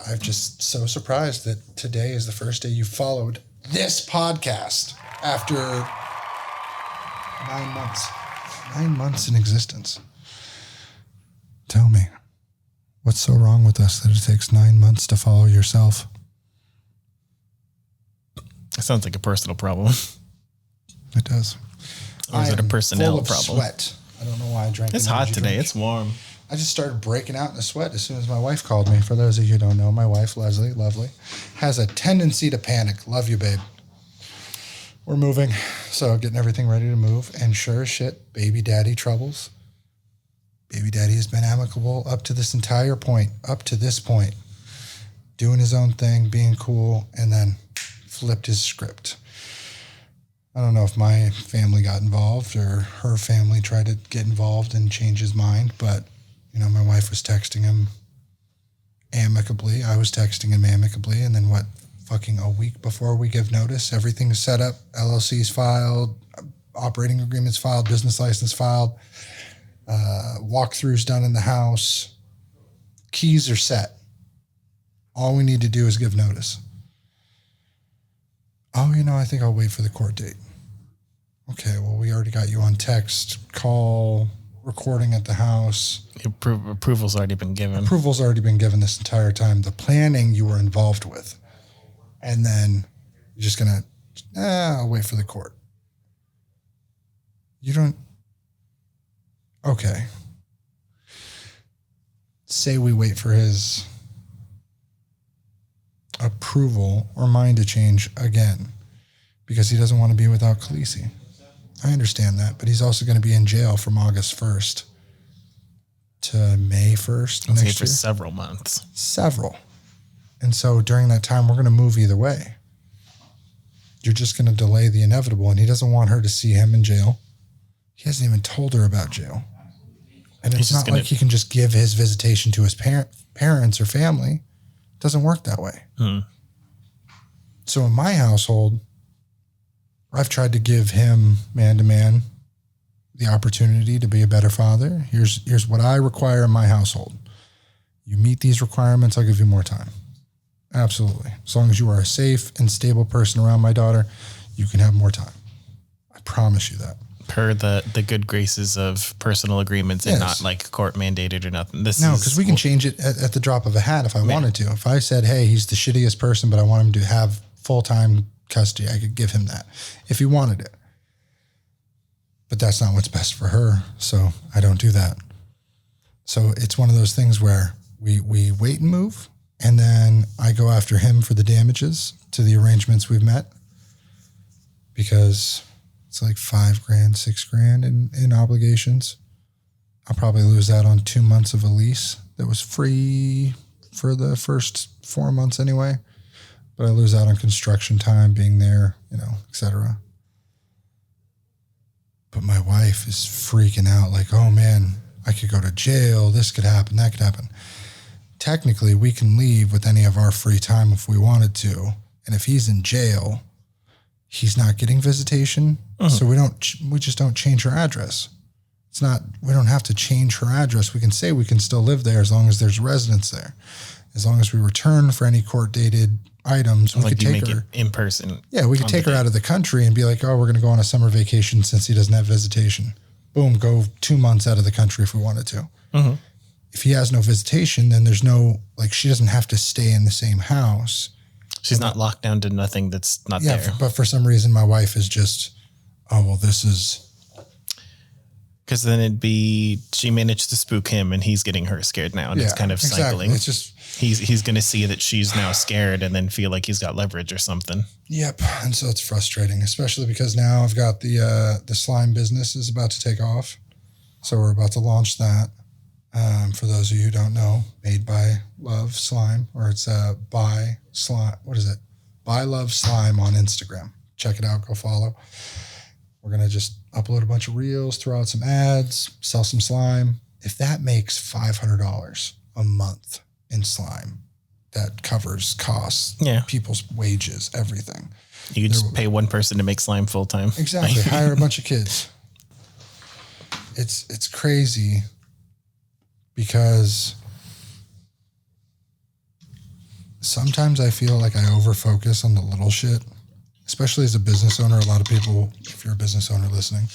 I'm just so surprised that today is the first day you followed this podcast after 9 months. 9 months in existence. Tell me, what's so wrong with us that it takes 9 months to follow yourself? It sounds like a personal problem. It does. Or is it a personnel full of problem? Sweat. I don't know why I drank. It's hot today. Drink. It's warm. I just started breaking out in a sweat as soon as my wife called me. For those of you who don't know, my wife, Leslie, lovely, has a tendency to panic. Love you, babe. We're moving, so getting everything ready to move. And sure as shit, baby daddy troubles. Baby daddy has been amicable up to this entire point, up to this point, doing his own thing, being cool, and then flipped his script. I don't know if my family got involved or her family tried to get involved and change his mind, but, you know, my wife was texting him amicably. I was texting him amicably. And then fucking a week before we give notice, everything's set up. LLC's filed, operating agreements filed, business license filed, walkthroughs done in the house. Keys are set. All we need to do is give notice. Oh, you know, I think I'll wait for the court date. Okay, well, we already got you on text, call, recording at the house. Approval's already been given. Approval's already been given this entire time. The planning you were involved with. And then you're just going to, I'll wait for the court. You don't, okay. Say we wait for his approval or mind to change again because he doesn't want to be without Khaleesi. I understand that, but he's also going to be in jail from August 1st to May 1st next year. For several months. Several. And so during that time, we're going to move either way. You're just going to delay the inevitable, and he doesn't want her to see him in jail. He hasn't even told her about jail. And it's not like he can just give his visitation to his parents or family. It doesn't work that way. So in my household, I've tried to give him, man to man, the opportunity to be a better father. Here's what I require in my household. You meet these requirements, I'll give you more time. Absolutely. As long as you are a safe and stable person around my daughter, you can have more time. I promise you that. Per the good graces of personal agreements and not like court mandated or nothing. Because we can change it at the drop of a hat if I wanted to. If I said, hey, he's the shittiest person, but I want him to have full-time custody, I could give him that if he wanted it. But that's not what's best for her, so I don't do that. So it's one of those things where we wait and move, and then I go after him for the damages to the arrangements we've met because it's like $5,000, $6,000 in obligations. I'll probably lose that on 2 months of a lease that was free for the first 4 months anyway. But I lose out on construction time, being there, et cetera. But my wife is freaking out like, oh man, I could go to jail. This could happen. That could happen. Technically, we can leave with any of our free time if we wanted to. And if he's in jail, he's not getting visitation. So we just don't change her address. We don't have to change her address. We can say we can still live there as long as there's residents there. As long as we return for any court dated items, we could take her in person. Yeah, we could take her out of the country and be like, oh, we're going to go on a summer vacation since he doesn't have visitation. Boom, go 2 months out of the country if we wanted to. If he has no visitation, then there's no, she doesn't have to stay in the same house. She's not locked down to nothing that's not there. But for some reason, my wife is just, oh, well, this is... Because then it'd be, she managed to spook him and he's getting her scared now. And it's kind of cycling. It's just... He's going to see that she's now scared and then feel like he's got leverage or something. Yep. And so it's frustrating, especially because now I've got the slime business is about to take off. So we're about to launch that. For those of you who don't know, Made by Love Slime, or it's by Slime. What is it? By Love Slime on Instagram. Check it out. Go follow. We're going to just upload a bunch of reels, throw out some ads, sell some slime. If that makes $500 a month in slime, that covers costs, people's wages, everything. You could just pay one person to make slime full time. Exactly. Hire a bunch of kids. It's crazy because sometimes I feel like I overfocus on the little shit, especially as a business owner. A lot of people, if you're a business owner listening,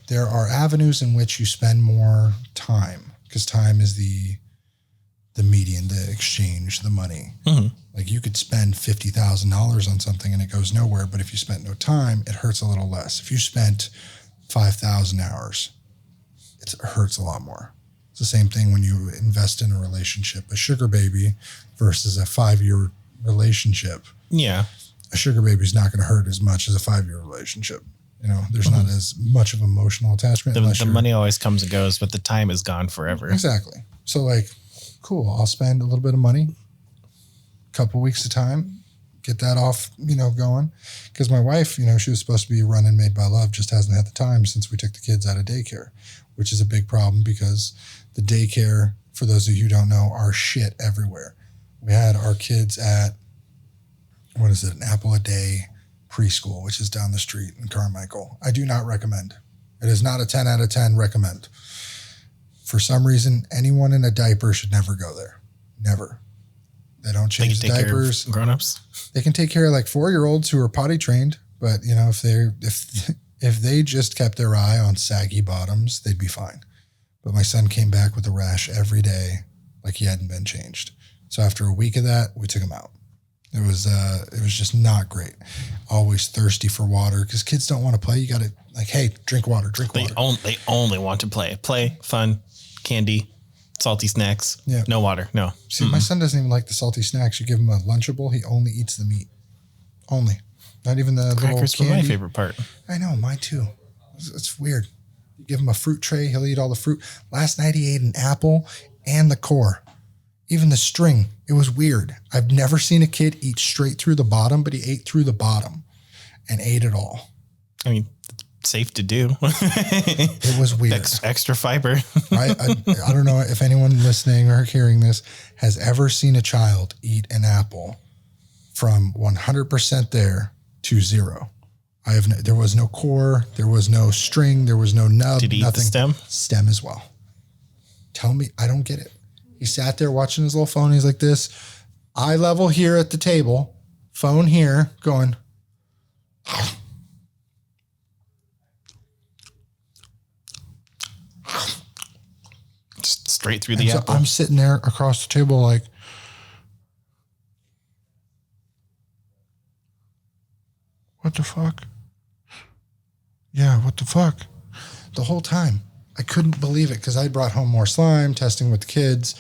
there are avenues in which you spend more time, because time is the median, the exchange, the money. Mm-hmm. Like you could spend $50,000 on something and it goes nowhere, but if you spent no time, it hurts a little less. If you spent 5,000 hours, it hurts a lot more. It's the same thing when you invest in a relationship, a sugar baby versus a 5-year relationship. Yeah. A sugar baby is not going to hurt as much as a 5-year relationship. You know, there's not as much of emotional attachment. The money always comes and goes, but the time is gone forever. Exactly. So like, cool, I'll spend a little bit of money, a couple weeks of time, get that off, going. Because my wife, she was supposed to be running Made by Love, just hasn't had the time since we took the kids out of daycare, which is a big problem because the daycare, for those of you who don't know, are shit everywhere. We had our kids at, an apple a day preschool, which is down the street in Carmichael. I do not recommend. It is not a 10 out of 10 recommend. For some reason, anyone in a diaper should never go there. Never. They don't change the diapers. Grown-ups. They can take care of like 4-year-olds who are potty trained, but if they just kept their eye on saggy bottoms, they'd be fine. But my son came back with a rash every day, like he hadn't been changed. So after a week of that, we took him out. It was just not great. Always thirsty for water because kids don't want to play. You got to hey, drink water. They only want to play. Play, fun, candy, salty snacks. Yeah. No water. No. See, my son doesn't even like the salty snacks. You give him a Lunchable, he only eats the meat. Only. Not even the crackers little candy. Were my favorite part. I know, mine too. It's weird. You give him a fruit tray, he'll eat all the fruit. Last night he ate an apple and the core. Even the string. It was weird. I've never seen a kid eat straight through the bottom, but he ate through the bottom and ate it all. I mean, safe to do. It was weird. Extra fiber. I don't know if anyone listening or hearing this has ever seen a child eat an apple from 100% there to 0. There was no core, there was no string, there was no nub. Did he eat the stem? Stem as well. Tell me, I don't get it. He sat there watching his little phone. He's like this, eye level here at the table, phone here, going. Just straight through the apple. I'm sitting there across the table like, what the fuck? Yeah, what the fuck? The whole time. I couldn't believe it because I brought home more slime, testing with the kids,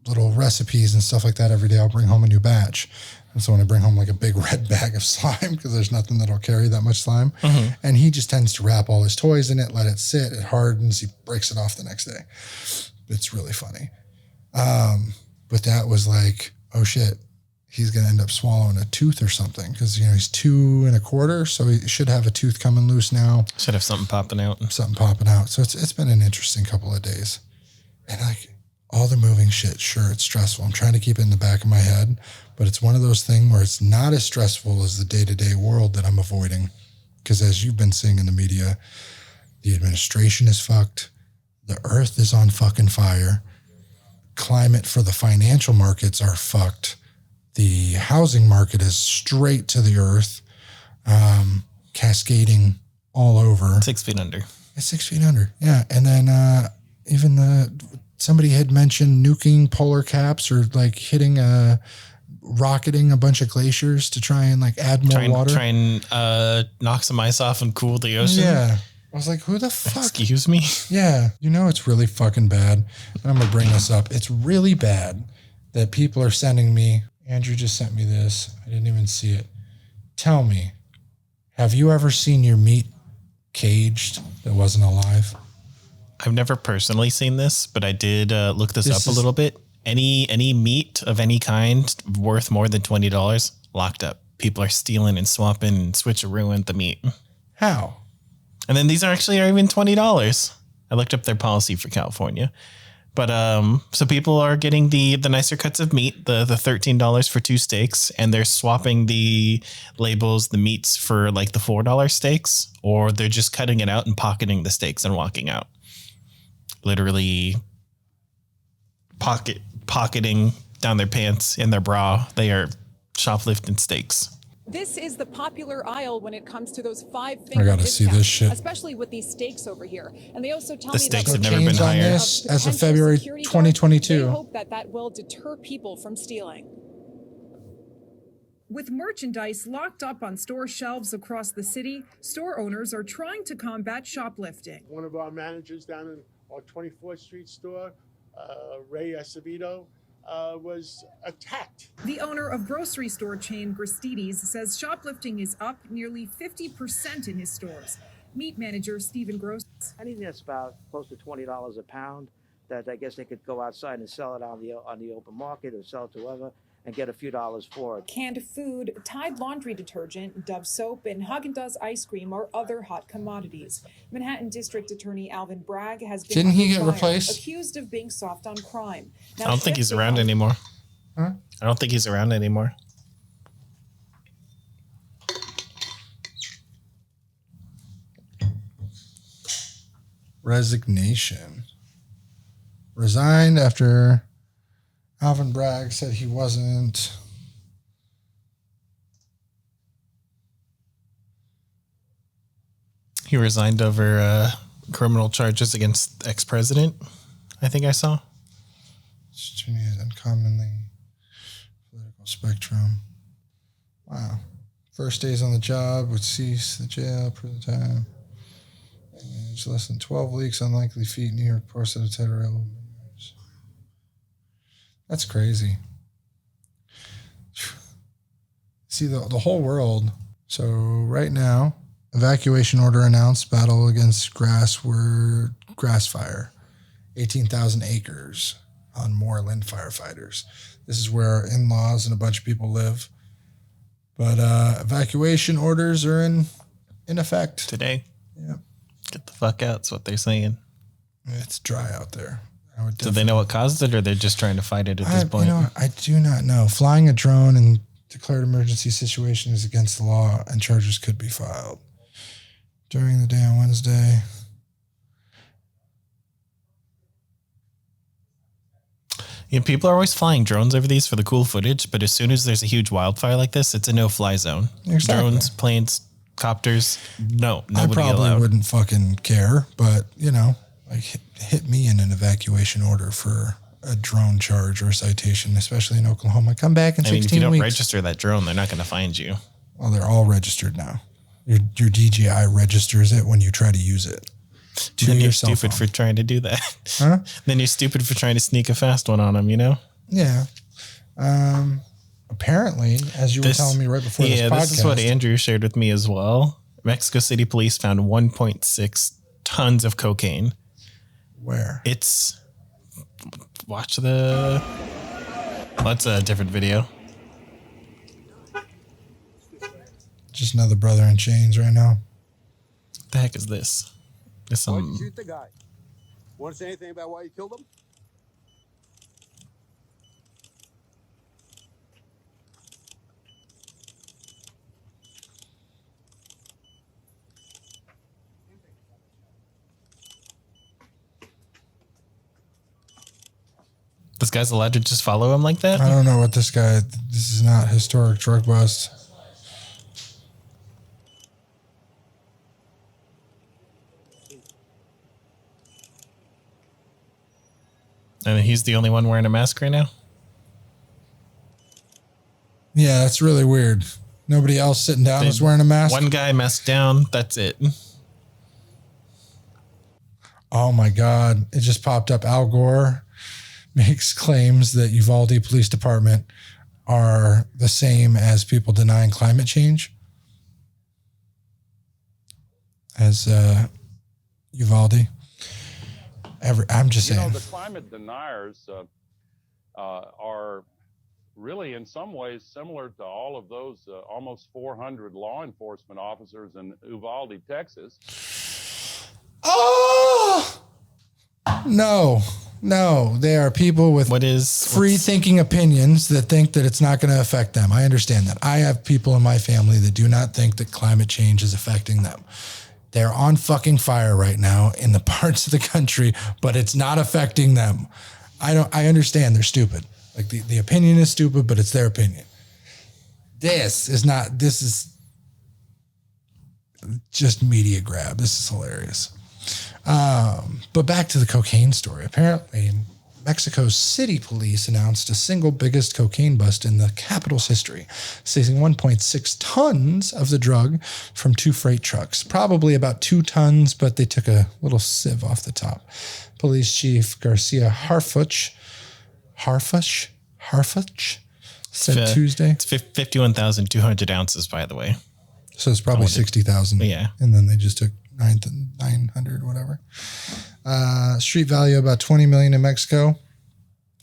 little recipes and stuff like that every day. I'll bring home a new batch. And so when I bring home like a big red bag of slime, because there's nothing that'll carry that much slime, and he just tends to wrap all his toys in it, let it sit, it hardens, he breaks it off the next day. It's really funny. But that was like, oh shit, he's going to end up swallowing a tooth or something because, he's 2 1/4. So he should have a tooth coming loose now. Should have something popping out. So it's been an interesting couple of days. And like all the moving shit, sure, it's stressful. I'm trying to keep it in the back of my head, but it's one of those things where it's not as stressful as the day-to-day world that I'm avoiding. Because as you've been seeing in the media, the administration is fucked. The earth is on fucking fire. Climate for the financial markets are fucked. The housing market is straight to the earth, cascading all over. 6 feet under. It's 6 feet under. Yeah. And then somebody had mentioned nuking polar caps or like rocketing a bunch of glaciers to try and like add more water. Try and knock some ice off and cool the ocean. Yeah. I was like, who the fuck? Excuse me? Yeah. It's really fucking bad. And I'm going to bring this up. It's really bad that people are sending me. Andrew just sent me this. I didn't even see it. Tell me, have you ever seen your meat caged that wasn't alive? I've never personally seen this, but I did look this up a little bit. Any meat of any kind worth more than $20 locked up. People are stealing and swapping and switcherooing the meat. How? And then these are even $20. I looked up their policy for California. But so people are getting the nicer cuts of meat, the $13 for 2 steaks, and they're swapping the labels, the meats for like the $4 steaks, or they're just cutting it out and pocketing the steaks and walking out. Literally pocketing down their pants in their bra. They are shoplifting steaks. This is the popular aisle when it comes to those 5 I finger gotta see discounts, this shit. especially with these steaks over here. And they also tell The me steaks that have never been Chains on higher. this as of potential February security guards, 2022. They hope that will deter people from stealing. With merchandise locked up on store shelves across the city, store owners are trying to combat shoplifting. One of our managers down in our 24th Street store, Ray Acevedo, was attacked. The owner of grocery store chain Gristides says shoplifting is up nearly 50% in his stores. Meat manager Stephen Gross. Anything that's about close to $20 a pound, that I guess they could go outside and sell it on the open market or sell it to whoever and get a few dollars for it. Canned food, Tide laundry detergent, Dove soap, and Haagen-Dazs ice cream are other hot commodities. Manhattan District Attorney Alvin Bragg has been Didn't he under get fire, replaced? accused of being soft on crime. I don't think he's around anymore. Huh? I don't think he's around anymore. Resignation. Resigned after Alvin Bragg said he wasn't. He resigned over criminal charges against ex-president. I think I saw. Is uncommonly political spectrum. Wow. First days on the job would cease the jail for the time. It's less than 12 weeks, unlikely feat. New York Post said it's had a That's crazy. See, the whole world. So right now, evacuation order announced, battle against grass fire. 18,000 acres on Moreland firefighters. This is where in-laws and a bunch of people live. But evacuation orders are in effect. Today. Yeah. Get the fuck out, is what they're saying. It's dry out there. Do they know what caused it, or they're just trying to fight it at this point? I do not know. Flying a drone in declared emergency situation is against the law, and charges could be filed. During the day on Wednesday. Yeah, people are always flying drones over these for the cool footage, but as soon as there's a huge wildfire like this, it's a no-fly zone. Exactly. Drones, planes, copters, nobody I probably allowed. wouldn't fucking care, but, like hit me in an evacuation order for a drone charge or a citation, especially in Oklahoma. Come back in 16 weeks. If you don't register that drone, they're not going to find you. Well, they're all registered now. Your DJI registers it when you try to use it. Then you're stupid for trying to do that. Huh? Then you're stupid for trying to sneak a fast one on them, Yeah. Apparently, as you were telling me right before this podcast. Yeah, this is what Andrew shared with me as well. Mexico City police found 1.6 tons of cocaine. Where? That's a different video. Just another brother in chains right now. What the heck is this? Why'd you shoot the guy? Want to say anything about why you killed him? This guy's allowed to just follow him like that? I don't know what this is not historic drug bust. And he's the only one wearing a mask right now? Yeah, that's really weird. Nobody else sitting down is wearing a mask. One guy masked down. That's it. Oh my God. It just popped up. Al Gore makes claims that Uvalde Police Department are the same as people denying climate change. As Uvalde. I'm just saying. The climate deniers are really in some ways similar to all of those almost 400 law enforcement officers in Uvalde, Texas. Oh! No, they are people with free thinking opinions that think that it's not going to affect them. I understand that. I have people in my family that do not think that climate change is affecting them. They're on fucking fire right now in the parts of the country, but it's not affecting them. I understand they're stupid. Like the opinion is stupid, but it's their opinion. This is just media grab. This is hilarious. But back to the cocaine story. Apparently, Mexico's city police announced a single biggest cocaine bust in the capital's history, seizing 1.6 tons of the drug from 2 freight trucks. Probably about 2 tons, but they took a little sieve off the top. Police Chief Garcia Harfuch said Tuesday. It's 51,200 ounces, by the way. So it's probably 60,000. Yeah. And then they just took 900, whatever. Street value about 20 million in Mexico.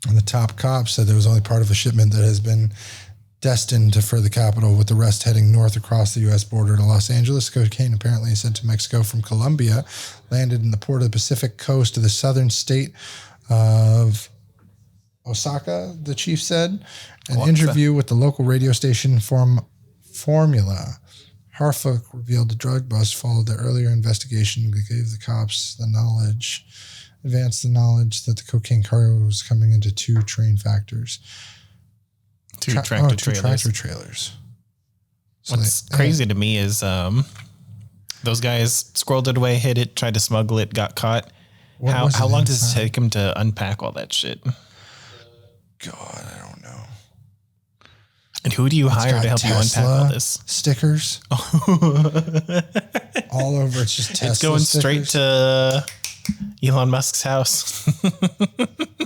And the top cop said there was only part of a shipment that has been destined for the capital, with the rest heading north across the U.S. border to Los Angeles. Cocaine apparently sent to Mexico from Colombia landed in the port of the Pacific coast of the southern state of Osaka, the chief said. An interview with the local radio station Formula. Harfuch revealed the drug bust followed the earlier investigation that gave the cops advanced the knowledge that the cocaine cargo was coming into 2 train factors. Two tractor trailers. So what's crazy to me is those guys squirreled it away, hit it, tried to smuggle it, got caught. How long does it take them to unpack all that shit? God, I don't know. And who do you hire to help you unpack all this? Stickers. All over. It's just Tesla It's going stickers. straight to Elon Musk's house.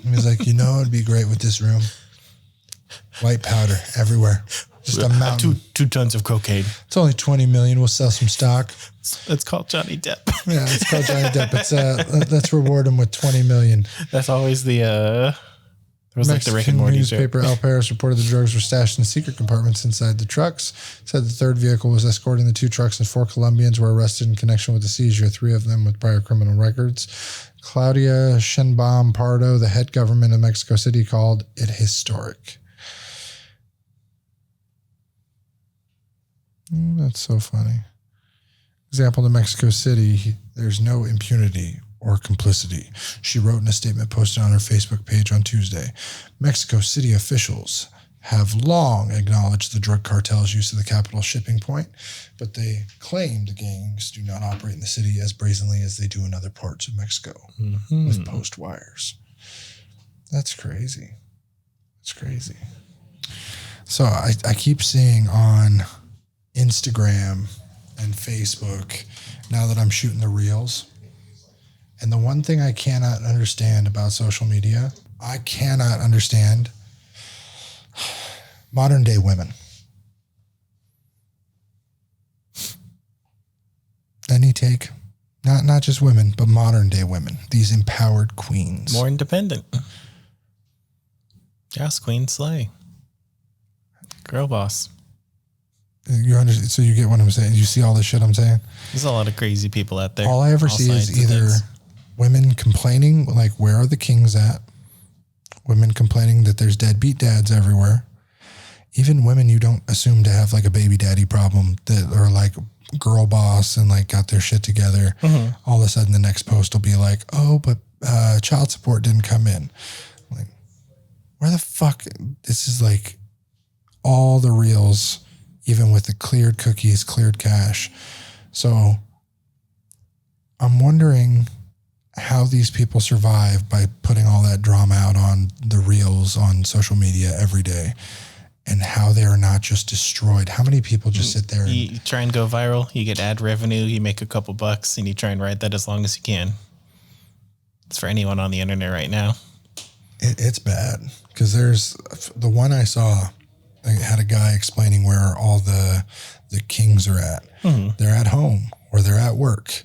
He's like, it'd be great with this room. White powder everywhere. Just a mountain. 2 tons of cocaine. It's only 20 million. We'll sell some stock. It's called Johnny Depp. Yeah, it's called Johnny Depp. It's let's reward him with 20 million. That's always the there was Mexican like the Rick and Morty newspaper El Paris reported the drugs were stashed in secret compartments inside the trucks. Said the third vehicle was escorting the 2 trucks, and 4 Colombians were arrested in connection with the seizure, 3 of them with prior criminal records. Claudia Sheinbaum Pardo, the head government of Mexico City, called it historic. That's so funny. Example to Mexico City, there's no impunity or complicity, she wrote in a statement posted on her Facebook page on Tuesday. Mexico City officials have long acknowledged the drug cartel's use of the capital shipping point, but they claim the gangs do not operate in the city as brazenly as they do in other parts of Mexico with post wires. That's crazy. That's crazy. So I keep seeing on Instagram and Facebook, now that I'm shooting the reels, and the one thing I cannot understand about social media, I cannot understand modern day women. Any take? Not just women, but modern day women. These empowered queens. More independent. Yes, Queen Slay. Girl boss. You understand? So you get what I'm saying? You see all this shit I'm saying? There's a lot of crazy people out there. All I ever see is either women complaining, like, where are the kings at? Women complaining that there's deadbeat dads everywhere. Even women you don't assume to have like a baby daddy problem that are like girl boss and like got their shit together. All of a sudden the next post will be like, oh, but child support didn't come in. Like, where the fuck? This is like all the reels, even with the cleared cookies, cleared cache. So I'm wondering how these people survive by putting all that drama out on the reels on social media every day, and how they are not just destroyed. How many people just sit there and you try and go viral, you get ad revenue, you make a couple bucks, and you try and ride that as long as you can. It's for anyone on the internet right now. It's bad, because there's the one I saw, I had a guy explaining where all the kings are at. They're at home, or they're at work,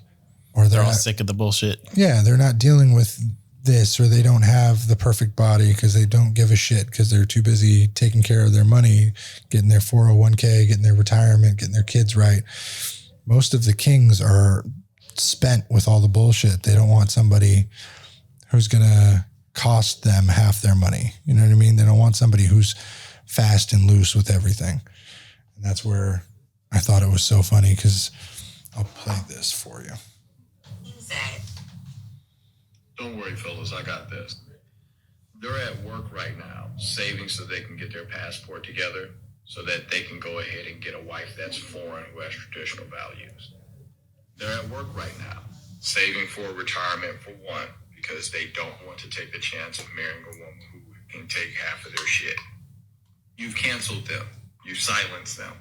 or They're all sick of the bullshit. Yeah, they're not dealing with this, or they don't have the perfect body because they don't give a shit because they're too busy taking care of their money, getting their 401k, getting their retirement, getting their kids right. Most of the kings are spent with all the bullshit. They don't want somebody who's going to cost them half their money. You know what I mean? They don't want somebody who's fast and loose with everything. And that's where I thought it was so funny, because I'll play this for you. Don't worry, fellas, I got this. They're at work right now, saving so they can get their passport together so that they can go ahead and get a wife that's foreign who has traditional values. They're at work right now, saving for retirement for one, because they don't want to take the chance of marrying a woman who can take half of their shit. You've canceled them. You've silenced them.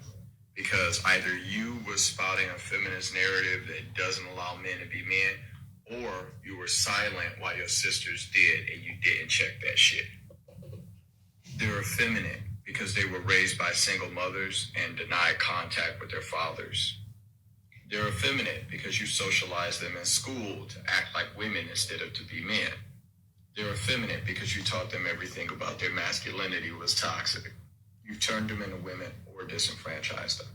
Because either you were spouting a feminist narrative that doesn't allow men to be men, or you were silent while your sisters did and you didn't check that shit. They're effeminate because they were raised by single mothers and denied contact with their fathers. They're effeminate because you socialized them in school to act like women instead of to be men. They're effeminate because you taught them everything about their masculinity was toxic. You turned them into women or disenfranchised them.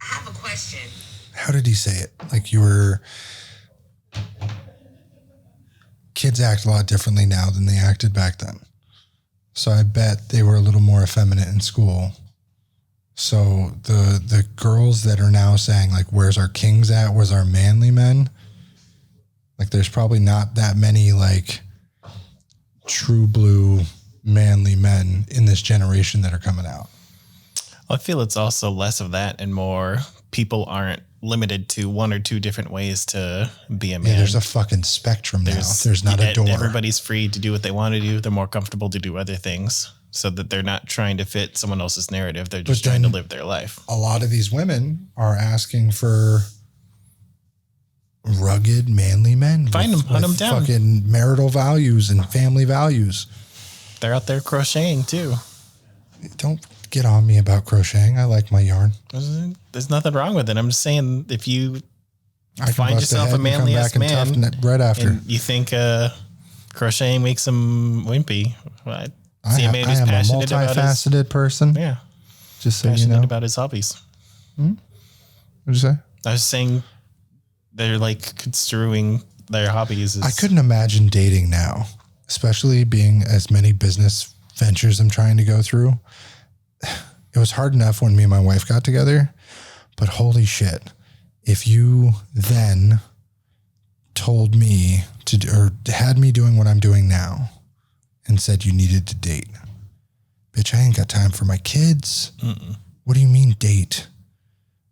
I have a question. How did he say it? Like you were... Kids act a lot differently now than they acted back then. So I bet they were a little more effeminate in school. So the girls that are now saying like, where's our kings at? Where's our manly men? Like there's probably not that many like true blue manly men in this generation that are coming out. I feel it's also less of that and more people aren't limited to one or two different ways to be a man. Yeah, there's a fucking spectrum now. There's not a door. Everybody's free to do what they want to do. They're more comfortable to do other things so that they're not trying to fit someone else's narrative. They're just trying to live their life. A lot of these women are asking for rugged, manly men. Find them, hunt them down. Fucking marital values and family values. They're out there crocheting too. Don't get on me about crocheting. I like my yarn. There's nothing wrong with it. I'm just saying if you find yourself a manly ass man right after, and you think crocheting makes them wimpy, well, I see a man who's passionate about his multifaceted person. Yeah. Just so passionate you know about his hobbies. What'd you say? I was saying they're like construing their hobbies. I couldn't imagine dating now, especially being as many business ventures I'm trying to go through. It was hard enough when me and my wife got together, but holy shit. If you then told me to, or had me doing what I'm doing now and said you needed to date, bitch, I ain't got time for my kids. What do you mean date?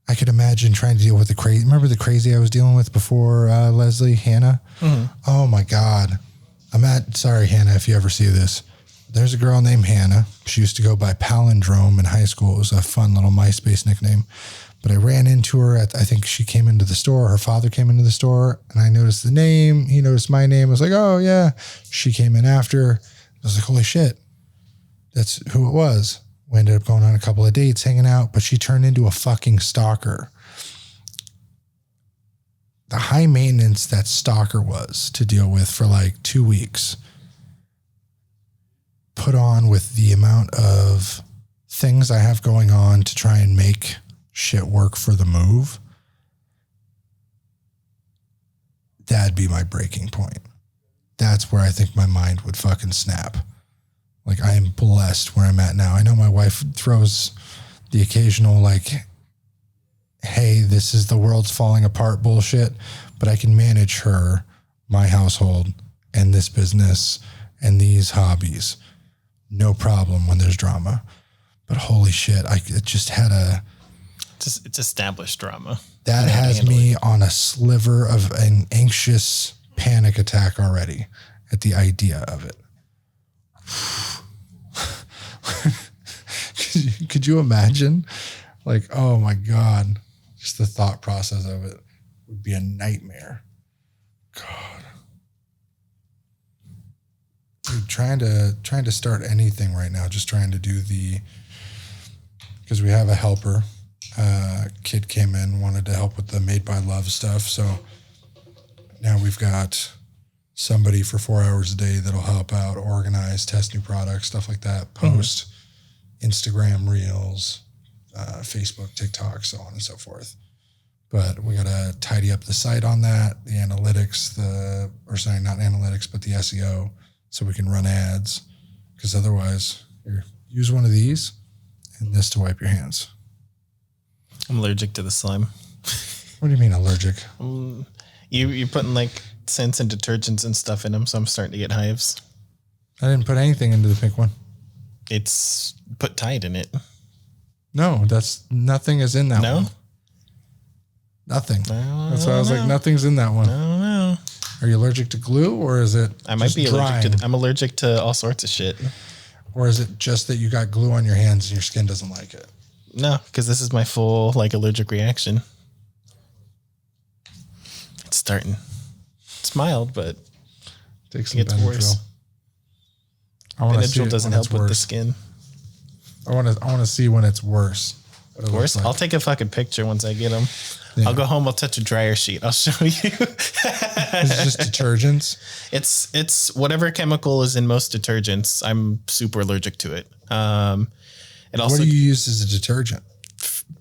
I could imagine trying to deal with the crazy. Remember the crazy I was dealing with before Leslie, Hannah? Oh my God. Sorry, Hannah, if you ever see this. There's a girl named Hannah. She used to go by Palindrome in high school. It was a fun little MySpace nickname. But I ran into her I think she came into the store. Her father came into the store and I noticed the name. He noticed my name. I was like, oh yeah. She came in after. I was like, holy shit. That's who it was. We ended up going on a couple of dates, hanging out, but she turned into a fucking stalker. The high maintenance that stalker was to deal with for like 2 weeks, put on with the amount of things I have going on to try and make shit work for the move, that'd be my breaking point. That's where I think my mind would fucking snap. Like I am blessed where I'm at now. I know my wife throws the occasional like, hey, this is the world's falling apart bullshit, but I can manage her, my household, and this business and these hobbies. No problem when there's drama. But holy shit, it just had it's established drama. That has me on a sliver of an anxious panic attack already at the idea of it. Could you imagine? Like, oh my God, just the thought process of it would be a nightmare. God. Dude, trying to start anything right now, just trying to do because we have a helper. Kid came in, wanted to help with the Made by Love stuff. So now we've got somebody for 4 hours a day that'll help out, organize, test new products, stuff like that, post Instagram reels, Facebook, TikTok, so on and so forth. But we got to tidy up the site on that, the analytics, not analytics, but the SEO, so we can run ads. Because otherwise, use one of these and this to wipe your hands. I'm allergic to the slime. What do you mean allergic? You're putting like scents and detergents and stuff in them, so I'm starting to get hives. I didn't put anything into the pink one. It's put Tide in it. No, nothing is in that one. Nothing. That's why I was like, nothing's in that one. I don't know. Are you allergic to glue, or is it? I might be drying? allergic to. I'm allergic to all sorts of shit. Or is it just that you got glue on your hands and your skin doesn't like it? No, because this is my full like allergic reaction. It's starting. It's mild, but Take some it gets Benadryl. worse. Benadryl doesn't help with the skin. I want to see when it's worse. Worse? Like. I'll take a fucking picture once I get them. Yeah. I'll go home. I'll touch a dryer sheet. I'll show you. It's just detergents. It's whatever chemical is in most detergents. I'm super allergic to it. It also, what do you use as a detergent?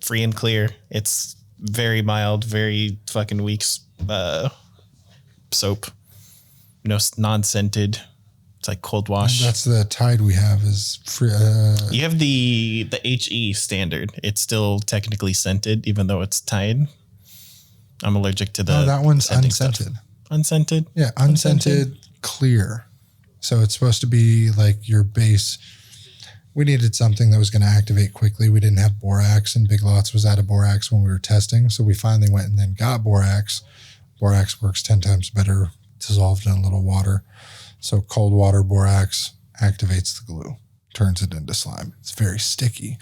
Free and Clear. It's very mild, very fucking weak soap. No, non-scented. It's like cold wash. That's the Tide we have is free. You have the HE standard. It's still technically scented, even though it's Tide. I'm allergic to the. No, that one's unscented. Stuff. Unscented? Yeah, unscented, clear. So it's supposed to be like your base. We needed something that was going to activate quickly. We didn't have borax, and Big Lots was out of borax when we were testing. So we finally went and then got borax. Borax works 10 times better, dissolved in a little water. So cold water borax activates the glue, turns it into slime. It's very sticky,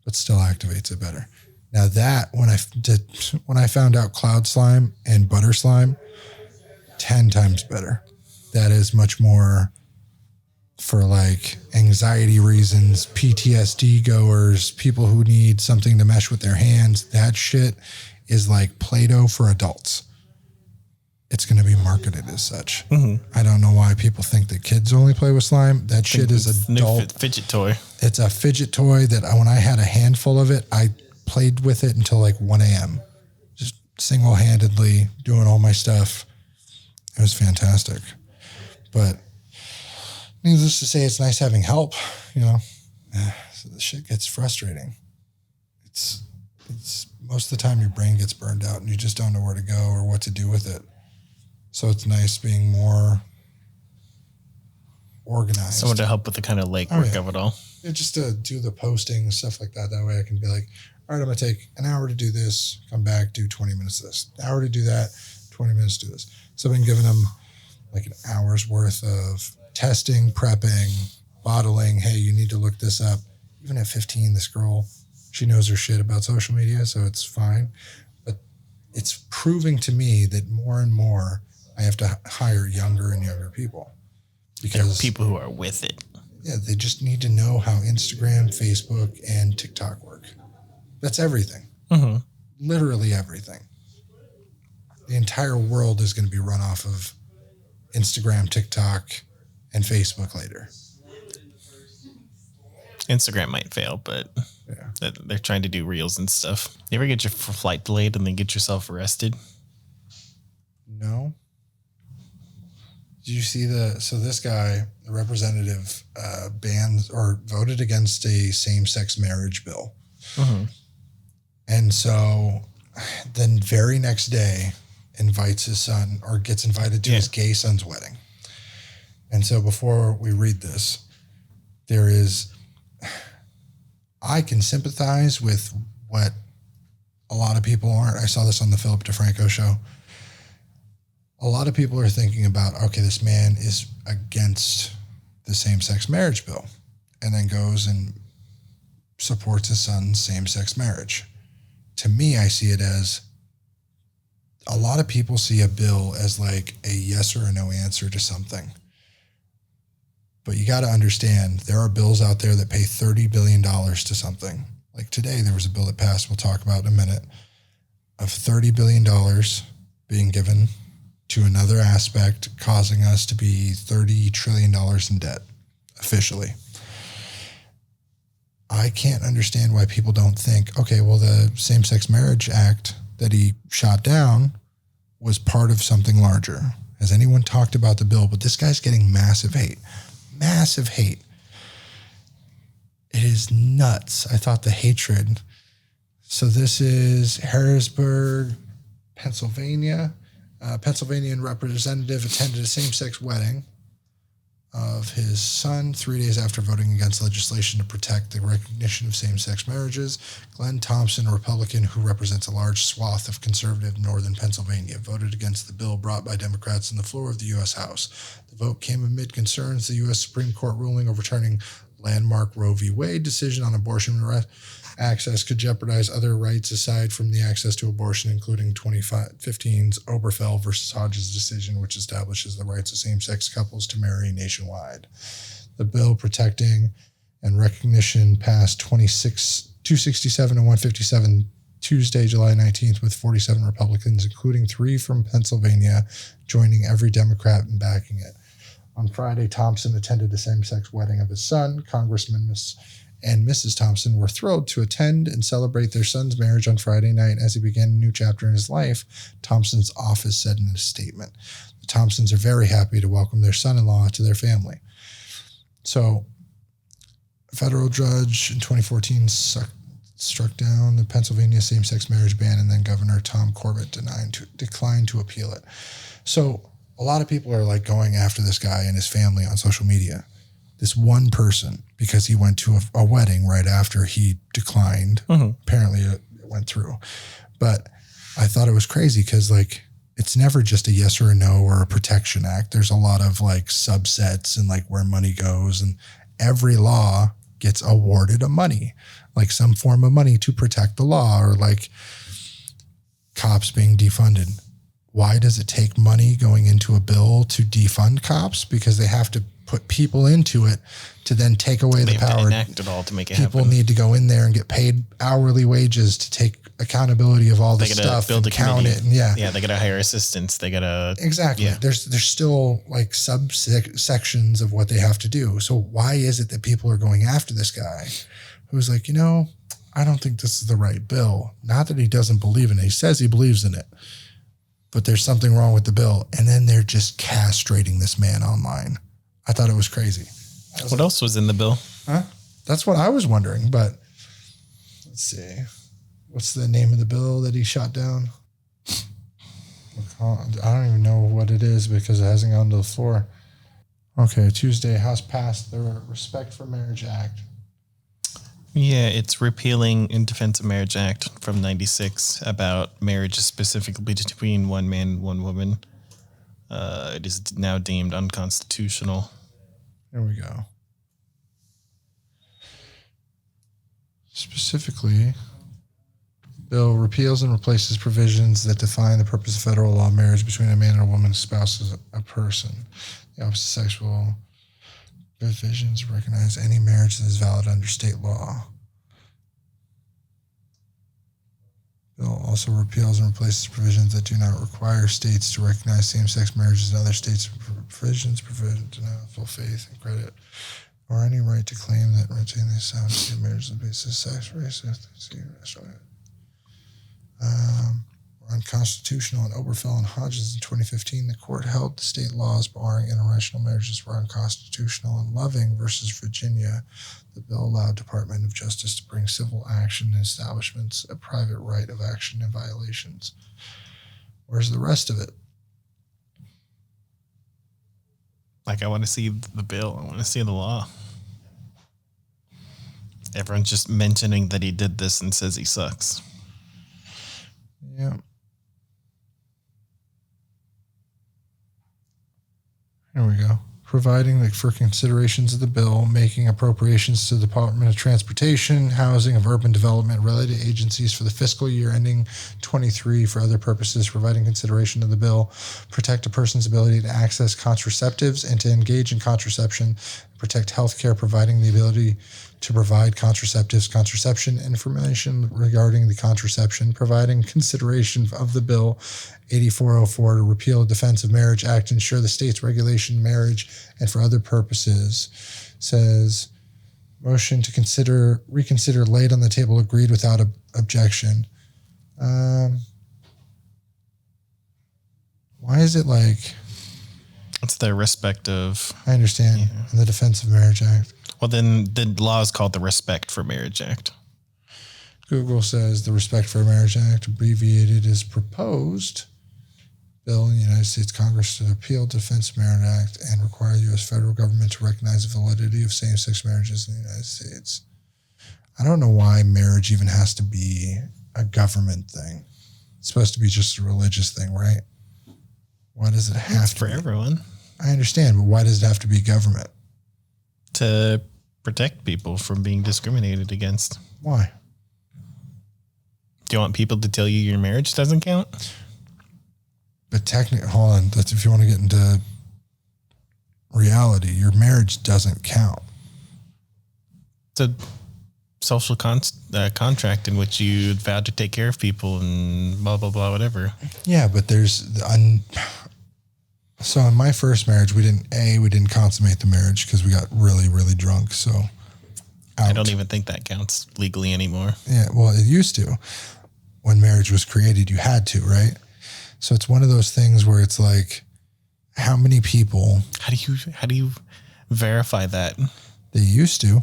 but still activates it better. Now that when I found out cloud slime and butter slime, 10 times better. That is much more for like anxiety reasons, PTSD goers, people who need something to mesh with their hands. That shit is like Play-Doh for adults. It's going to be marketed as such. Mm-hmm. I don't know why people think that kids only play with slime. That shit is adult. Fidget toy. It's a fidget toy that when I had a handful of it, I played with it until like 1 a.m. Just single-handedly doing all my stuff. It was fantastic. But needless to say, it's nice having help, you know. So the shit gets frustrating. It's most of the time your brain gets burned out and you just don't know where to go or what to do with it. So it's nice being more organized. Someone to help with the kind of legwork of it all. Yeah, just to do the posting, stuff like that. That way I can be like, all right, I'm going to take an hour to do this, come back, do 20 minutes of this. An hour to do that, 20 minutes to do this. So I've been giving them like an hour's worth of testing, prepping, bottling. Hey, you need to look this up. Even at 15, this girl, she knows her shit about social media, so it's fine. But it's proving to me that more and more I have to hire younger and younger people. Because people who are with it. Yeah, they just need to know how Instagram, Facebook, and TikTok work. That's everything. Mm-hmm. Literally everything. The entire world is going to be run off of Instagram, TikTok, and Facebook later. Instagram might fail, but yeah, they're trying to do reels and stuff. You ever get your flight delayed and then get yourself arrested? No. Did you see so this guy, the representative, banned or voted against a same-sex marriage bill. Mm-hmm. And so then very next day invites his son or gets invited to his gay son's wedding. And so before we read this, I can sympathize with what a lot of people aren't. I saw this on the Philip DeFranco show. A lot of people are thinking about, okay, this man is against the same-sex marriage bill and then goes and supports his son's same-sex marriage. To me, I see it as a lot of people see a bill as like a yes or a no answer to something. But you got to understand, there are bills out there that pay $30 billion to something. Like today, there was a bill that passed, we'll talk about in a minute, of $30 billion being given to another aspect, causing us to be $30 trillion in debt, officially. I can't understand why people don't think, okay, well, the Same-Sex Marriage Act that he shot down was part of something larger. Has anyone talked about the bill? But this guy's getting massive hate. Massive hate. It is nuts. I thought the hatred. So this is Harrisburg, Pennsylvania. Pennsylvanian representative attended a same-sex wedding. of his son 3 days after voting against legislation to protect the recognition of same-sex marriages. Glenn Thompson, a Republican who represents a large swath of conservative northern Pennsylvania, voted against the bill brought by Democrats on the floor of the U.S. House. The vote came amid concerns the U.S. Supreme Court ruling overturning landmark Roe v. Wade decision on abortion access could jeopardize other rights aside from the access to abortion, including 2015's Obergefell versus Hodges decision, which establishes the rights of same-sex couples to marry nationwide. The bill protecting and recognition passed 267 to 157 Tuesday, July 19th, with 47 Republicans, including 3 from Pennsylvania, joining every Democrat in backing it. On Friday, Thompson attended a same-sex wedding of his son. Congressman and Mrs. Thompson were thrilled to attend and celebrate their son's marriage on Friday night as he began a new chapter in his life, Thompson's office said in a statement. The Thompsons are very happy to welcome their son-in-law to their family. So, a federal judge in 2014 struck down the Pennsylvania same-sex marriage ban, and then Governor Tom Corbett declined to appeal it. So, a lot of people are like going after this guy and his family on social media. This one person, because he went to a wedding right after he declined. Apparently it went through. But I thought it was crazy because like it's never just a yes or a no or a protection act. There's a lot of like subsets and like where money goes, and every law gets awarded a money, like some form of money to protect the law, or like cops being defunded. Why does it take money going into a bill to defund cops? Because they have to put people into it to then take away the power. To enact it all to make it People happen. need to go in there and get paid hourly wages to take accountability of all the stuff build and a count committee. it. And Yeah, they got to hire assistants. They got to... Exactly. Yeah. There's still like subsections of what they have to do. So why is it that people are going after this guy who's like, I don't think this is the right bill. Not that he doesn't believe in it. He says he believes in it, but there's something wrong with the bill. And then they're just castrating this man online. I thought it was crazy. What else was in the bill? Huh? That's what I was wondering, but let's see. What's the name of the bill that he shot down? I don't even know what it is because it hasn't gone to the floor. Okay, Tuesday, House passed the Respect for Marriage Act. Yeah, it's repealing In Defense of Marriage Act from 96 about marriage specifically between one man and one woman. It is now deemed unconstitutional. There we go. Specifically, bill repeals and replaces provisions that define the purpose of federal law marriage between a man and a woman espouses a person. The opposite sexual provisions recognize any marriage that is valid under state law. Bill also repeals and replaces provisions that do not require states to recognize same-sex marriages in other states. Provisions to know full faith and credit, or any right to claim that retain the sound of marriage on the basis of sex, race, ethnicity, were unconstitutional. In Obergefell and Hodges in 2015, the court held the state laws barring interracial marriages were unconstitutional. In Loving versus Virginia, the bill allowed Department of Justice to bring civil action in establishments a private right of action in violations. Where's the rest of it? Like, I want to see the bill. I want to see the law. Everyone's just mentioning that he did this and says he sucks. Yeah. Here we go. Providing for considerations of the bill, making appropriations to the Department of Transportation, Housing, of Urban Development, related agencies for the fiscal year ending 23 for other purposes, providing consideration of the bill, protect a person's ability to access contraceptives and to engage in contraception, protect healthcare, providing the ability to provide contraceptives, contraception information regarding the contraception, providing consideration of the bill 8404 to repeal the Defense of Marriage Act, ensure the state's regulation marriage, and for other purposes. Says motion to reconsider laid on the table, agreed without objection. Why is it like? It's the respect of. I understand. Yeah. In the Defense of Marriage Act. Well, then the law is called the Respect for Marriage Act. Google says the Respect for Marriage Act, abbreviated, is proposed bill in the United States Congress to repeal Defense Marriage Act and require the U.S. federal government to recognize the validity of same-sex marriages in the United States. I don't know why marriage even has to be a government thing. It's supposed to be just a religious thing, right? Why does it have to for be? everyone? I understand, but why does it have to be government? To protect people from being discriminated against. Why? Do you want people to tell you your marriage doesn't count? But technically, hold on. That's if you want to get into reality, your marriage doesn't count. It's a social contract in which you vowed to take care of people and blah, blah, blah, whatever. Yeah, but so in my first marriage, we didn't consummate the marriage because we got really, really drunk. So I don't even think that counts legally anymore. Yeah, well, it used to. When marriage was created, you had to, right? So it's one of those things where it's like, how many people? How do you verify that? They used to,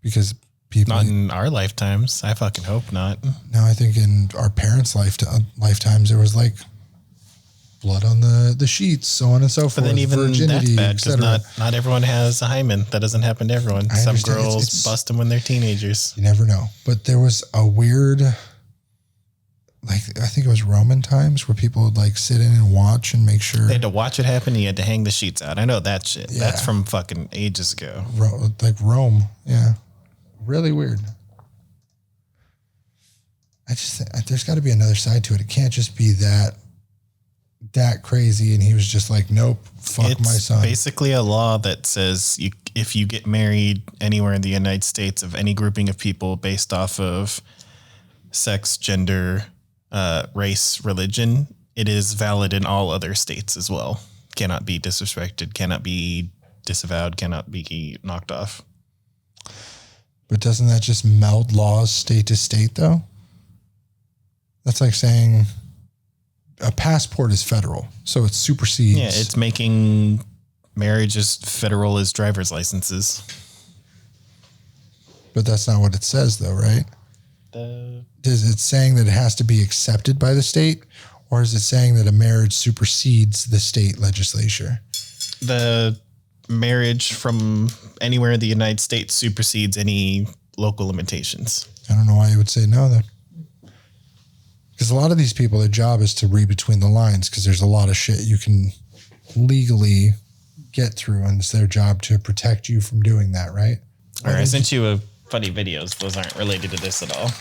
because people. Not in our lifetimes. I fucking hope not. No, I think in our parents' lifetimes, there was like blood on the sheets, so on and so forth. But then even virginity, that's bad because not everyone has a hymen. That doesn't happen to everyone. Some girls bust them when they're teenagers. You never know. But there was a weird, like, I think it was Roman times where people would like sit in and watch and make sure. They had to watch it happen. You had to hang the sheets out. I know that shit. Yeah. That's from fucking ages ago. Like Rome. Yeah. Really weird. I just think there's got to be another side to it. It can't just be that crazy. And he was just like, nope, fuck my son. It's basically a law that says if you get married anywhere in the United States of any grouping of people based off of sex, gender, race, religion, it is valid in all other states as well. Cannot be disrespected, cannot be disavowed, cannot be knocked off. But doesn't that just meld laws state to state though? That's like saying a passport is federal, so it supersedes. Yeah, it's making marriage as federal as driver's licenses. But that's not what it says though, right? Is it saying that it has to be accepted by the state, or is it saying that a marriage supersedes the state legislature? The marriage from anywhere in the United States supersedes any local limitations. I don't know why you would say no then. Because a lot of these people, their job is to read between the lines because there's a lot of shit you can legally get through, and it's their job to protect you from doing that, right? All right, I sent you a funny videos. Those aren't related to this at all.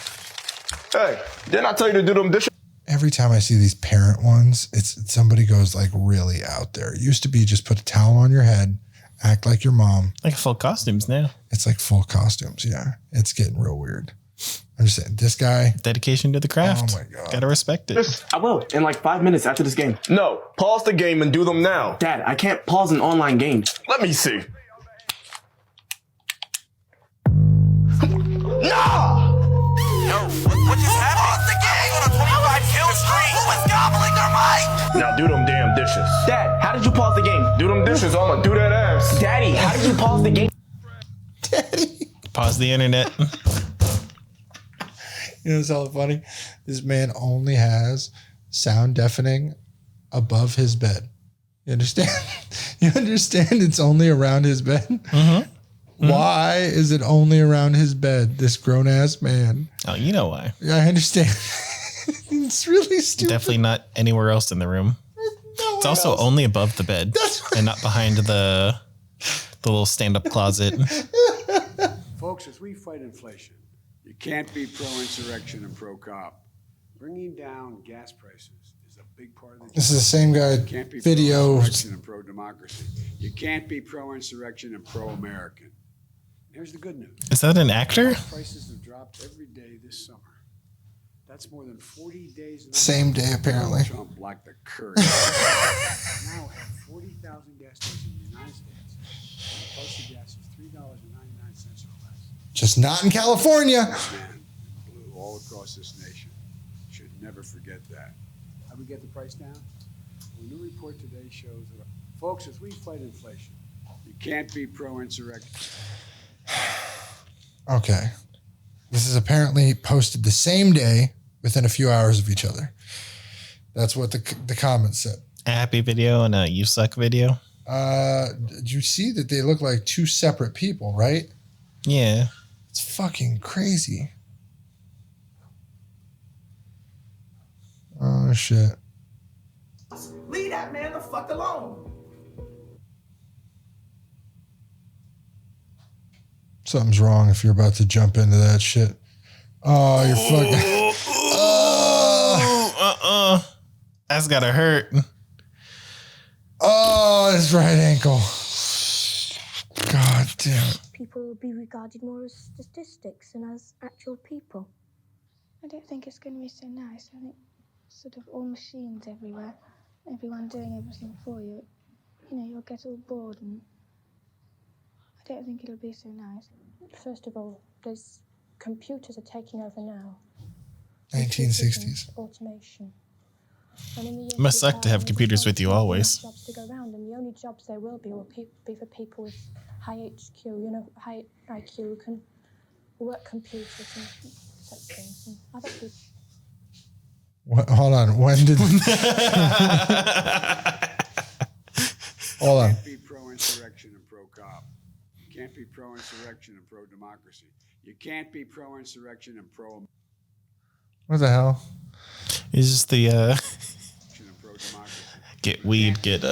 Hey, didn't I tell you to do them dishes? Every time I see these parent ones, it's somebody goes like really out there. It used to be just put a towel on your head, act like your mom. Like full costumes now. It's like full costumes, yeah. It's getting real weird. I'm just saying, this guy. Dedication to the craft. Oh my God. Gotta respect it. I will, in like 5 minutes after this game. No, pause the game and do them now. Dad, I can't pause an online game. Let me see. No! Yo, what just happened? Pause the game! On a 25 kill streak! Who is gobbling their mic? Now do them damn dishes. Dad, how did you pause the game? Do them dishes, I'ma do that ass. Daddy, how did you pause the game? Daddy. Pause the internet. You know what's all funny? This man only has sound deafening above his bed. You understand? You understand it's only around his bed? Mm-hmm. Why is it only around his bed, this grown-ass man? Oh, you know why. Yeah, I understand. It's really stupid. Definitely not anywhere else in the room. It's also only above the bed and not behind the little stand-up closet. Folks, as we fight inflation, you can't be pro-insurrection and pro-cop. Bringing down gas prices is a big part of the job. This is the same guy. You can't be Video. pro-insurrection and pro-democracy. You can't be pro-insurrection and pro-American. Here's the good news. Is that an actor? Prices have dropped every day this summer. That's more than 40 days. Same day, apparently. Trump blocked the curve. Now have 40,000 gas stations in the United States. The price of gas is $3.99 or less. Just not in California. Man, blue all across this nation. Should never forget that. How do we get the price down? Well, a new report today shows that, folks, as we fight inflation, you can't be pro-insurrection. Okay. This is apparently posted the same day within a few hours of each other. That's what the comments said. A happy video and a you suck video. Did you see that they look like two separate people, right? Yeah. It's fucking crazy. Oh, shit. Leave that man the fuck alone. Something's wrong if you're about to jump into that shit. Oh, you're fucking... That's gotta hurt. Oh, his right ankle. God damn it. People will be regarded more as statistics than as actual people. I don't think it's going to be so nice. I think sort of all machines everywhere, everyone doing everything for you. You know, you'll get all bored, and I don't think it'll be so nice. First of all, there's computers are taking over now. 1960s. Automation. And in the It must suck to have computers with you always. Jobs to go around, and the only jobs there will be for people with high HQ, high IQ who can work computers and such things. And other people. What, hold on. When did? Hold on. You can't be pro-insurrection and pro-cop. You can't be pro-insurrection and pro-democracy. You can't be pro-insurrection and pro. What the hell? It's just the get weed, get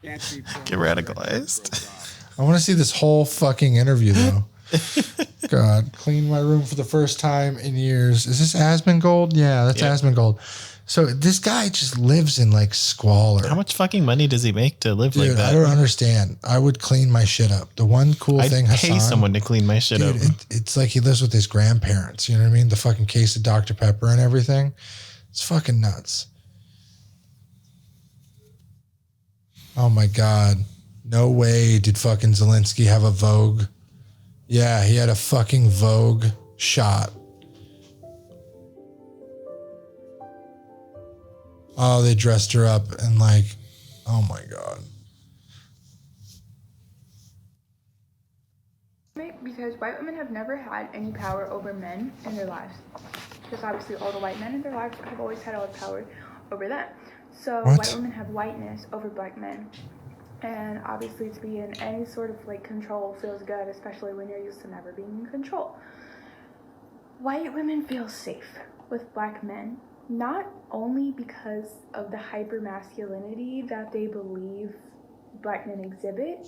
radicalized. I want to see this whole fucking interview though. God, clean my room for the first time in years. Is this Asmongold? Yeah, that's Asmongold. So this guy just lives in like squalor. How much fucking money does he make to live Dude, like that? I don't understand. I would clean my shit up. The one cool thing, I'd pay someone to clean my shit up. It's like he lives with his grandparents. You know what I mean? The fucking case of Dr. Pepper and everything. It's fucking nuts. Oh my God. No way did fucking Zelensky have a Vogue. Yeah, he had a fucking Vogue shot. Oh, they dressed her up and like, oh my God. Because white women have never had any power over men in their lives. Because obviously all the white men in their lives have always had all the power over them. So white women have whiteness over black men. And obviously to be in any sort of like control feels good, especially when you're used to never being in control. White women feel safe with black men. Not only because of the hypermasculinity that they believe black men exhibit,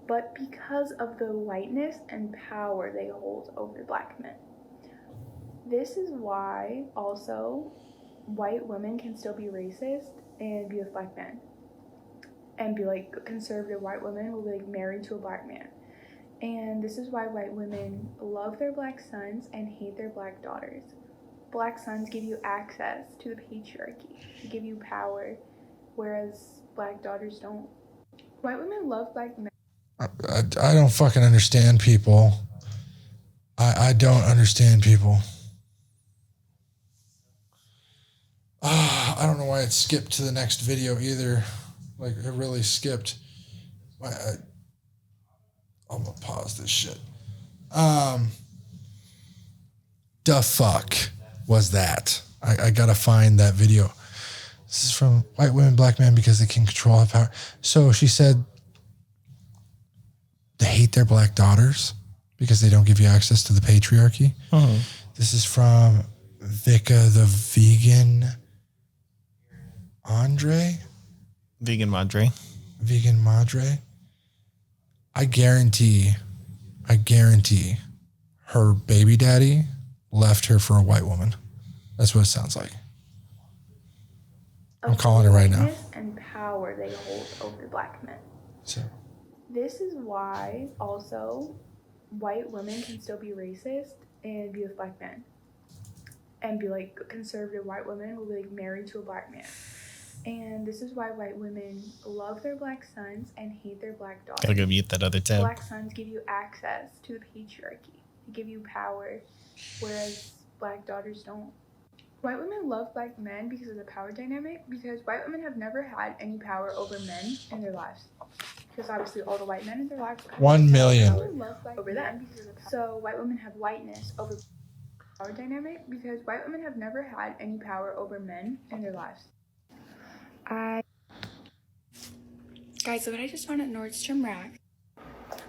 but because of the whiteness and power they hold over black men. This is why also white women can still be racist and be with black men. And be like conservative white women will be like married to a black man. And this is why white women love their black sons and hate their black daughters. Black sons give you access to the patriarchy, they give you power, whereas black daughters don't. White women love black men. I don't fucking understand people. I don't understand people. I don't know why it skipped to the next video either. Like, it really skipped. I'm gonna pause this shit. The fuck was that? I gotta find that video. This is from white women, black men, because they can control our power. So she said they hate their black daughters because they don't give you access to the patriarchy. Mm-hmm. This is from Vika the Vegan Andre. Vegan Madre. Vegan Madre. I guarantee her baby daddy left her for a white woman. That's what it sounds like. I'm calling it right now. And power they hold over black men. So. This is why also white women can still be racist and be with black men. And be like conservative white women will be like married to a black man. And this is why white women love their black sons and hate their black daughters. Gotta go mute that other tab. Black sons give you access to the patriarchy. They give you power, whereas black daughters don't. White women love black men because of the power dynamic, because white women have never had any power over men in their lives. Because obviously all the white men in their lives have 1 million. love black over them. So white women have whiteness over. power dynamic because white women have never had any power over men in their lives. Guys, so what I just found at Nordstrom Rack.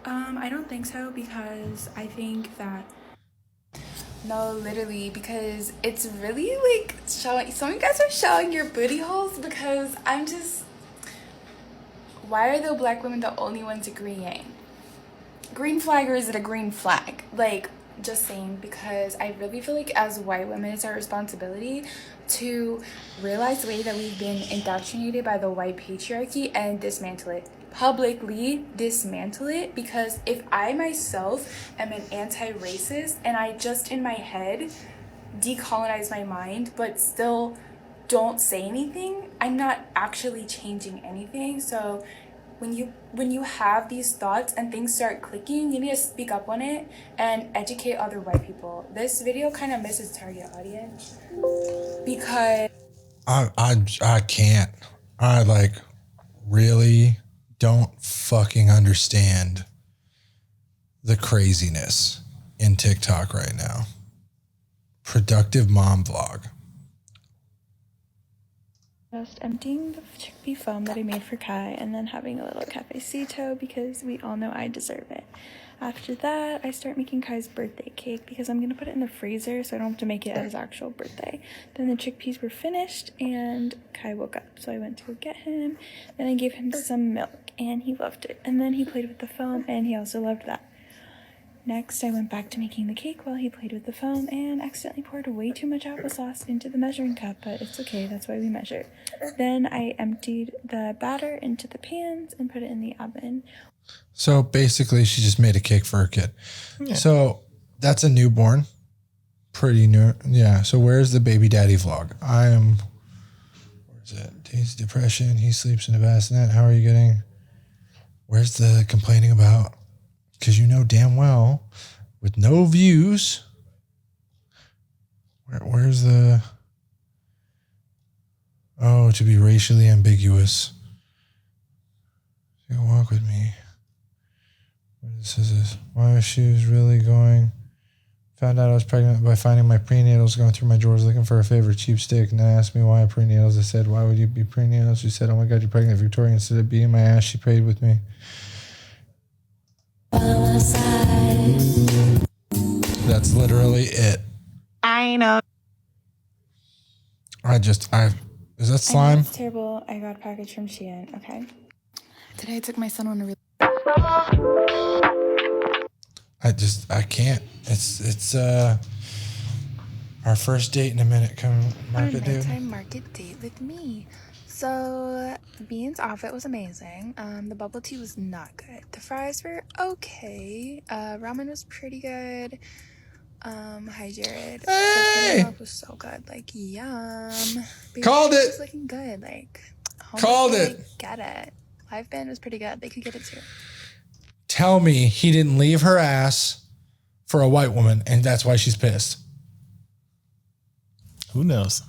I don't think so because I think that. No, literally, because it's really like showing. Some of you guys are showing your booty holes because I'm just. Why are the black women the only ones agreeing? Green flag, or is it a green flag? Like, just saying, because I really feel like as white women, it's our responsibility to realize the way that we've been indoctrinated by the white patriarchy and dismantle it. Publicly dismantle it, because if I myself am an anti-racist and I just in my head decolonize my mind but still don't say anything, I'm not actually changing anything. So when you have these thoughts and things start clicking, you need to speak up on it and educate other white people. This video kind of misses target audience because I can't. I like really don't fucking understand the craziness in TikTok right now. Productive mom vlog. Just emptying the chickpea foam that I made for Kai and then having a little cafecito because we all know I deserve it. After that, I start making Kai's birthday cake because I'm going to put it in the freezer so I don't have to make it at his actual birthday. Then the chickpeas were finished and Kai woke up. So I went to go get him and I gave him some milk and he loved it. And then he played with the foam and he also loved that. Next, I went back to making the cake while he played with the foam and accidentally poured way too much applesauce into the measuring cup, but it's okay, that's why we measure. Then I emptied the batter into the pans and put it in the oven. So basically, she just made a cake for her kid. Yeah. So that's a newborn. Pretty new. Yeah. So where's the baby daddy vlog? Where's it? Days depression. He sleeps in a bassinet. How are you getting? Where's the complaining about? Because you know damn well, with no views, where's the, to be racially ambiguous. You can walk with me. This is this. Why was she really going? Found out I was pregnant by finding my prenatals, going through my drawers looking for a favorite cheap stick, and then asked me why prenatals. I said, why would you be prenatals? She said, oh my God, you're pregnant, Victoria. Instead of beating my ass, she prayed with me. That's literally it. I know. Is that slime? It's terrible. I got a package from Shein. Okay. Today I took my son on a I can't. It's our first date in a minute. Come market dude. Nighttime market date with me. So Bean's outfit was amazing. The bubble tea was not good. The fries were okay. Ramen was pretty good. Hi Jared. Hey! The milk was so good. Like yum. Baby Called it. Was looking good. Like called it. Like, get it. Live band was pretty good. They could get it too. Tell me he didn't leave her ass for a white woman, and that's why she's pissed. Who knows?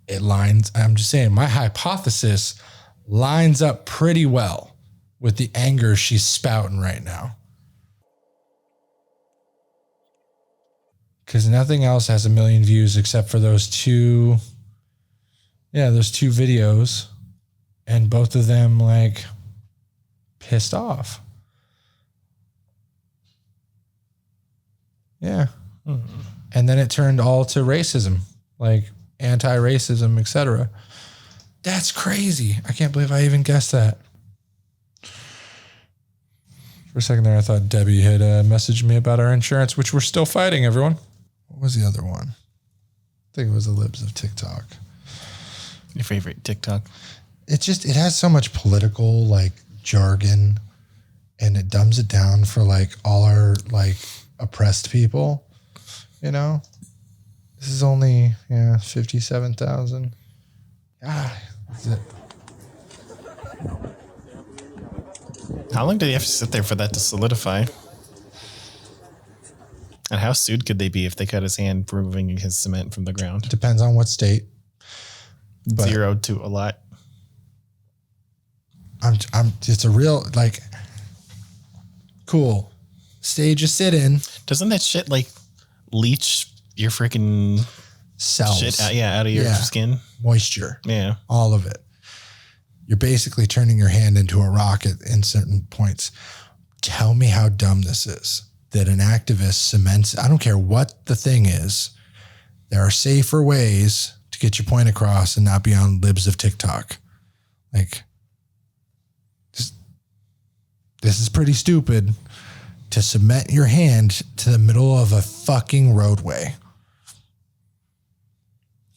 It lines. I'm just saying, my hypothesis lines up pretty well with the anger she's spouting right now. Because nothing else has 1 million views except for those two videos. And both of them like pissed off. Yeah. Mm-hmm. And then it turned all to racism, like anti-racism, etc. That's crazy. I can't believe I even guessed that. For a second there, I thought Debbie had messaged me about our insurance, which we're still fighting, everyone. What was the other one? I think it was the libs of TikTok. Your favorite TikTok? It has so much political like jargon, and it dumbs it down for like all our like oppressed people. You know, this is only 57,000. That's it. How long do you have to sit there for that to solidify? And how sued could they be if they cut his hand removing his cement from the ground? Depends on what state. 0 to a lot. It's a real like cool stage a sit in. Doesn't that shit like leach your freaking cells. Shit out of your skin. Moisture. Yeah. All of it. You're basically turning your hand into a rocket in certain points. Tell me how dumb this is. That an activist cements, I don't care what the thing is, there are safer ways to get your point across and not be on libs of TikTok. Like, this is pretty stupid to cement your hand to the middle of a fucking roadway.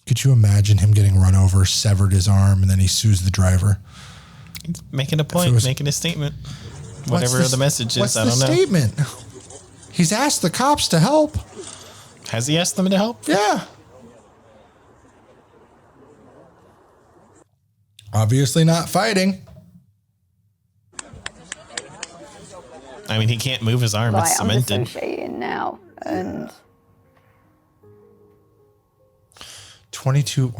Could you imagine him getting run over, severed his arm, and then he sues the driver? He's making a point, making a statement. Whatever the message is, I don't know. What's the statement? He's asked the cops to help. Has he asked them to help? Yeah. Obviously not fighting. I mean, he can't move his arm. It's cemented. I'm dissociating now, and 22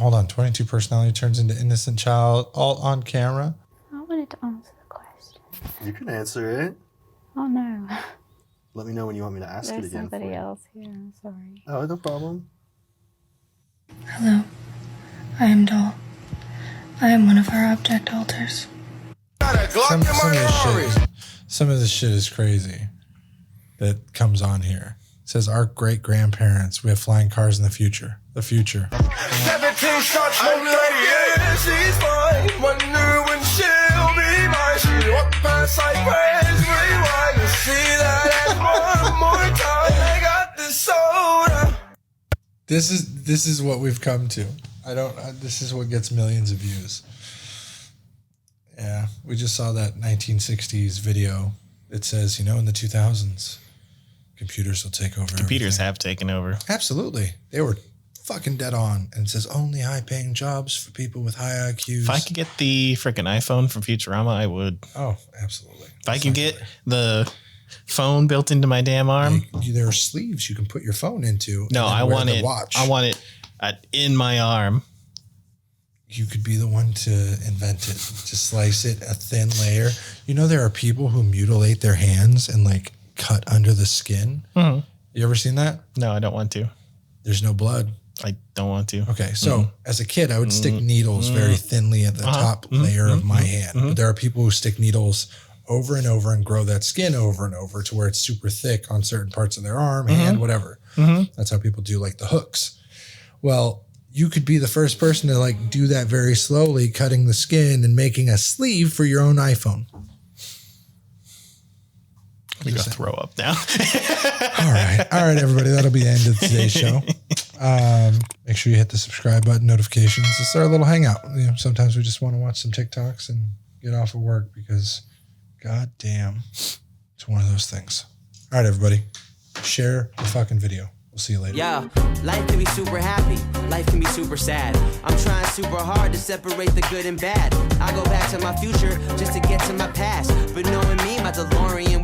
personality turns into innocent child, all on camera. I wanted to answer the question. You can answer it. Oh no. Let me know when you want me to ask it There's again. somebody else here. I'm sorry. Oh, no problem. Hello, I am Doll. I am one of our object alters. Some of this shit is crazy that comes on here. It says our great grandparents, we have flying cars in the future. The future. 17 shots from lady, yeah, she's fine. Wonder when she'll be mine. She walked past sideways, rewind to see that one more time. I got this soda. This is what we've come to. This is what gets millions of views. Yeah, we just saw that 1960s video. It says, in the 2000s, computers will take over. Computers have taken over. Absolutely. They were fucking dead on. And it says only high-paying jobs for people with high IQs. If I could get the freaking iPhone from Futurama, I would. Oh, absolutely. If I could get the phone built into my damn arm. There are sleeves you can put your phone into. No, I want it. Watch. I want it in my arm. You could be the one to invent it. To slice it a thin layer. There are people who mutilate their hands and cut under the skin. Mm-hmm. You ever seen that? No, I don't want to. There's no blood. I don't want to. Okay, so as a kid, I would stick needles very thinly at the top layer of my hand. But there are people who stick needles over and over and grow that skin over and over to where it's super thick on certain parts of their arm, hand, whatever. That's how people do the hooks. Well, you could be the first person to do that very slowly, cutting the skin and making a sleeve for your own iPhone. I'm going to throw up now. All right, everybody. That'll be the end of today's show. Make sure you hit the subscribe button, notifications. This is our little hangout. Sometimes we just want to watch some TikToks and get off of work because, goddamn, it's one of those things. All right, everybody. Share the fucking video. We'll see you later. Yeah, life can be super happy, life can be super sad. I'm trying super hard to separate the good and bad. I go back to my future just to get to my past. But knowing me, my DeLorean